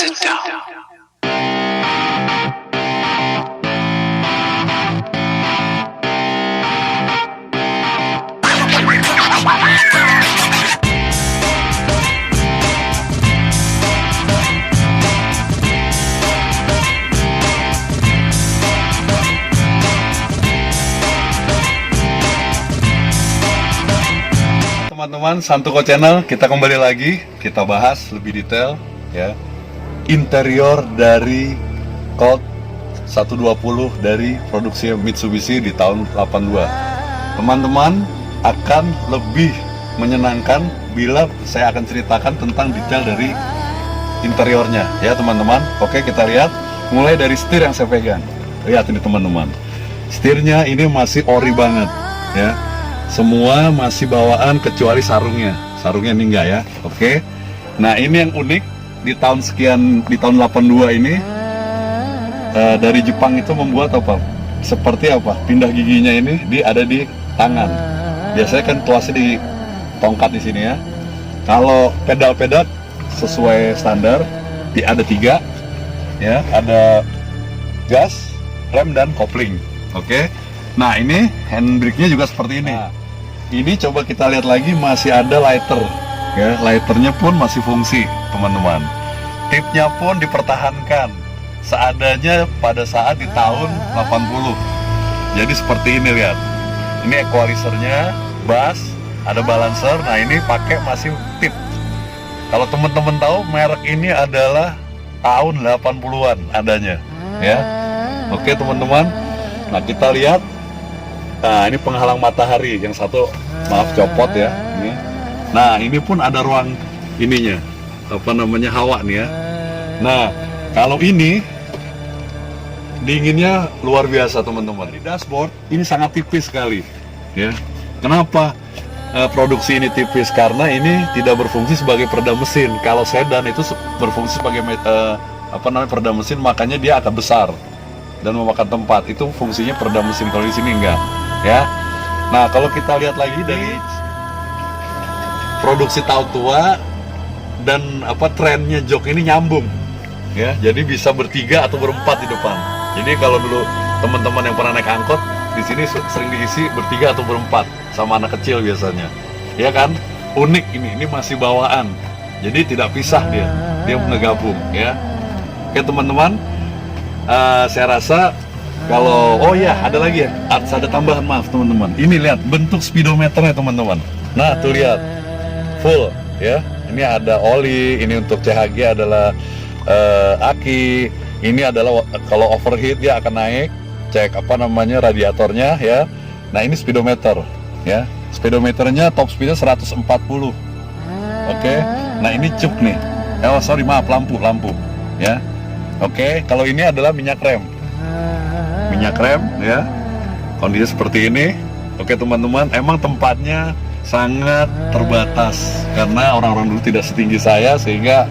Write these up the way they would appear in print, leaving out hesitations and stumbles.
sit down. Teman-teman, Santuko Channel, kita kembali lagi, kita bahas lebih detail ya interior dari Colt 120 dari produksi Mitsubishi di tahun 82. Teman-teman akan lebih menyenangkan bila saya akan ceritakan tentang detail dari interiornya ya teman-teman. Oke, kita lihat mulai dari setir yang saya pegang. Lihat ini teman-teman, setirnya ini masih ori banget ya. Semua masih bawaan kecuali sarungnya. Sarungnya ini enggak ya. Oke. Nah, ini yang unik di tahun sekian, di tahun 82 ini dari Jepang itu membuat apa? Seperti apa? Pindah giginya ini ada di tangan. Biasanya kan tuasnya di tongkat di sini ya. Kalau pedal-pedal sesuai standar ada 3 ya, ada gas, rem dan kopling. Oke. Nah, ini handbrake-nya juga seperti ini. Nah, ini coba kita lihat lagi, masih ada lighter ya, lighternya pun masih fungsi teman-teman. Tipnya pun dipertahankan seadanya pada saat di tahun 80. Jadi seperti ini, lihat. Ini equalizernya, bass, ada balancer. Nah, ini pakai masih tip. Kalau teman-teman tahu, merek ini adalah tahun 80-an adanya ya. Oke teman-teman. Nah, kita lihat. Nah, ini penghalang matahari, yang satu maaf copot ya ini. Nah, ini pun ada ruang ininya, apa namanya, hawa nih ya. Nah, kalau ini dinginnya luar biasa teman-teman. Di dashboard ini sangat tipis sekali ya. Kenapa produksi ini tipis? Karena ini tidak berfungsi sebagai peredam mesin. Kalau sedan itu berfungsi sebagai peredam mesin, makanya dia akan besar dan memakan tempat. Itu fungsinya peredam mesin. Kalau di sini enggak ya. Nah, kalau kita lihat lagi dari produksi tahun tua dan trennya jok ini nyambung ya, jadi bisa bertiga atau berempat di depan. Jadi kalau dulu teman-teman yang pernah naik angkot di sini sering diisi bertiga atau berempat sama anak kecil biasanya ya kan. Unik ini masih bawaan, jadi tidak pisah, dia ngegabung ya. Oke teman-teman, saya rasa kalau, oh ya, ada lagi ya, ada tambahan, maaf teman-teman. Ini lihat bentuk speedometernya teman-teman. Nah, tuh lihat, full ya. Ini ada oli, ini untuk CHG adalah aki. Ini adalah kalau overheat dia akan naik, cek radiatornya ya. Nah, ini speedometer ya. Speedometernya top speednya 140. Oke. Nah, ini cuk nih. Oh sorry, maaf, lampu ya. Oke, kalau ini adalah minyak rem ya, kondisi seperti ini. Oke teman-teman, emang tempatnya sangat terbatas karena orang-orang dulu tidak setinggi saya, sehingga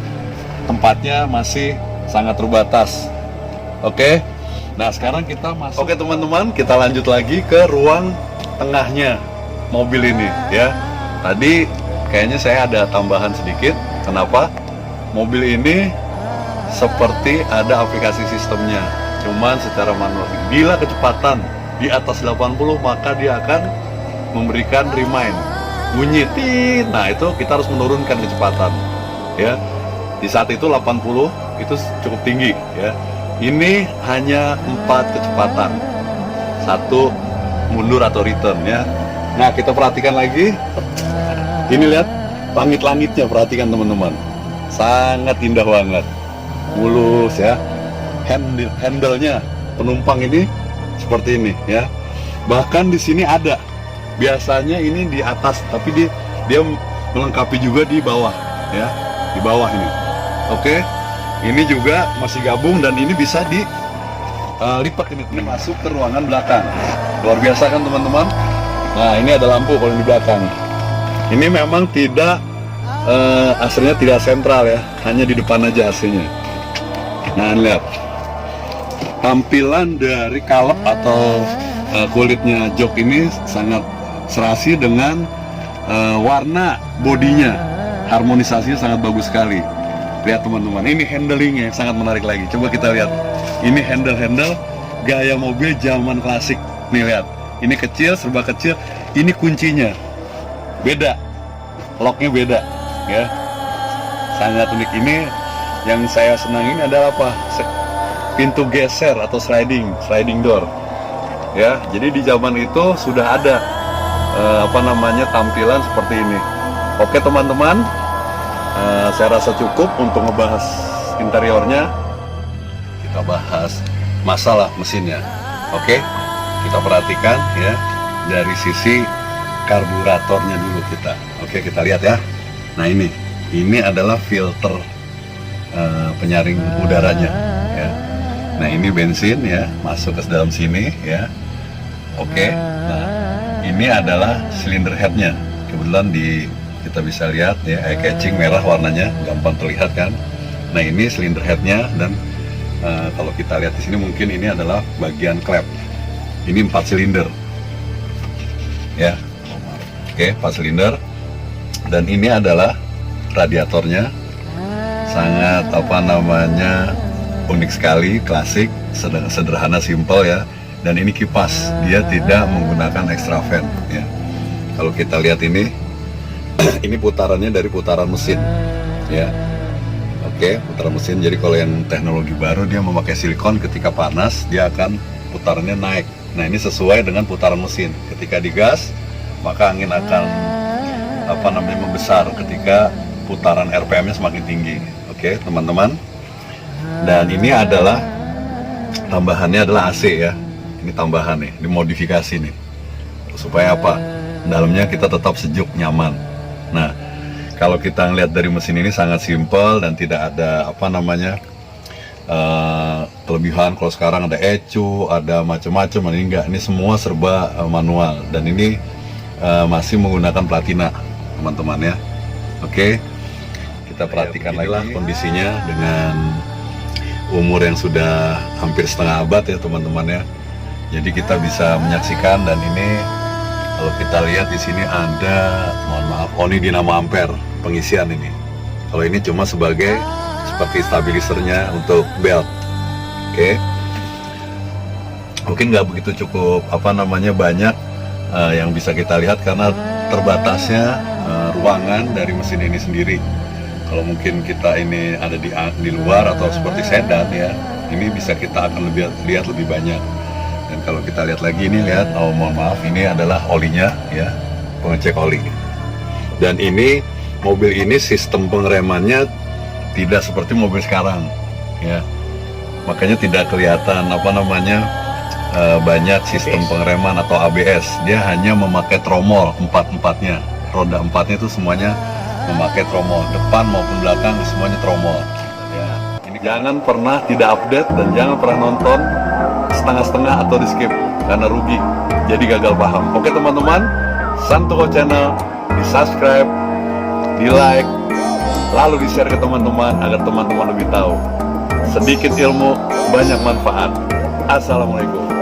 tempatnya masih sangat terbatas. Oke, nah sekarang kita masuk. Oke teman-teman, kita lanjut lagi ke ruang tengahnya mobil ini ya. Tadi kayaknya saya ada tambahan sedikit. Kenapa? Mobil ini seperti ada aplikasi sistemnya, cuman secara manual. Bila kecepatan di atas 80, maka dia akan memberikan remind, bunyi tit. Nah, itu kita harus menurunkan kecepatan ya. Di saat itu 80 itu cukup tinggi ya. Ini hanya 4 kecepatan, 1 mundur atau return ya. Nah, kita perhatikan lagi. Ini lihat langit-langitnya, perhatikan teman-teman, sangat indah banget, mulus ya. Handle-nya penumpang ini seperti ini ya. Bahkan di sini ada, biasanya ini di atas, tapi dia melengkapi juga di bawah ya, di bawah ini. Oke, ini juga masih gabung dan ini bisa dilipat ini masuk ke ruangan belakang. Luar biasa kan teman-teman. Nah, ini ada lampu kalau di belakang. Ini memang tidak aslinya tidak sentral ya, hanya di depan aja aslinya. Nah, lihat tampilan dari kalep atau kulitnya jok ini sangat serasi dengan warna bodinya, harmonisasinya sangat bagus sekali Lihat teman-teman, ini handlingnya yang sangat menarik lagi. Coba kita lihat. Ini handle gaya mobil zaman klasik. Nih lihat, ini kecil, serba kecil. Ini kuncinya beda, locknya beda, ya. Sangat unik. Ini yang saya senangin adalah apa? Pintu geser atau sliding door. Ya, jadi di zaman itu sudah ada tampilan seperti ini. Oke teman-teman, saya rasa cukup untuk ngebahas interiornya. Kita bahas masalah mesinnya. Oke, kita perhatikan ya dari sisi karburatornya dulu kita. Oke, kita lihat ya. Nah ini adalah filter penyaring udaranya ya. Nah ini bensin ya, masuk ke dalam sini ya. Oke, nah ini adalah silinder headnya. Kebetulan kita bisa lihat ya, eye catching merah warnanya, gampang terlihat kan. Nah ini silinder headnya, dan kalau kita lihat di sini mungkin ini adalah bagian klep. Ini 4 silinder ya. Oke, 4 silinder. Dan ini adalah radiatornya. Sangat unik sekali, klasik, sederhana, simple ya. Dan ini kipas, dia tidak menggunakan extra fan ya. Kalau kita lihat ini ini putarannya dari putaran mesin ya. Oke, putaran mesin. Jadi kalau yang teknologi baru dia memakai silikon, ketika panas dia akan putarannya naik. Nah ini sesuai dengan putaran mesin. Ketika digas maka angin akan membesar ketika putaran RPM-nya semakin tinggi. Oke teman-teman. Dan ini adalah tambahannya adalah AC ya. Ini tambahan nih, dimodifikasi nih. Supaya apa? Dalamnya kita tetap sejuk, nyaman. Nah, kalau kita ngelihat dari mesin ini sangat simpel dan tidak ada kelebihan. Kalau sekarang ada ECU, ada macam-macam, ini enggak. Ini semua serba manual, dan ini masih menggunakan platina, teman-teman ya. Oke, kita perhatikan lagi kondisinya dengan umur yang sudah hampir setengah abad ya teman-teman ya. Jadi kita bisa menyaksikan, dan ini kalau kita lihat di sini ada, mohon maaf, ini dinamo ampere pengisian ini. Kalau ini cuma sebagai seperti stabilisernya untuk belt. Oke. Mungkin nggak begitu cukup banyak yang bisa kita lihat karena terbatasnya ruangan dari mesin ini sendiri. Kalau mungkin kita ini ada di luar atau seperti sedan ya, ini bisa kita akan lihat lebih banyak. Dan kalau kita lihat lagi ini, lihat, mohon maaf, ini adalah olinya ya, pengecek oli. Dan ini mobil ini sistem pengeremannya tidak seperti mobil sekarang ya. Makanya tidak kelihatan banyak sistem pengereman atau ABS. Dia hanya memakai tromol empat-empatnya. Roda empatnya itu semuanya memakai tromol, depan maupun belakang semuanya tromol ya. Ini jangan pernah tidak update, dan jangan pernah nonton setengah-setengah atau di skip karena rugi, jadi gagal paham. Oke teman-teman, Santuko Channel di subscribe, di like, lalu di share ke teman-teman agar teman-teman lebih tahu. Sedikit ilmu, banyak manfaat. Assalamualaikum.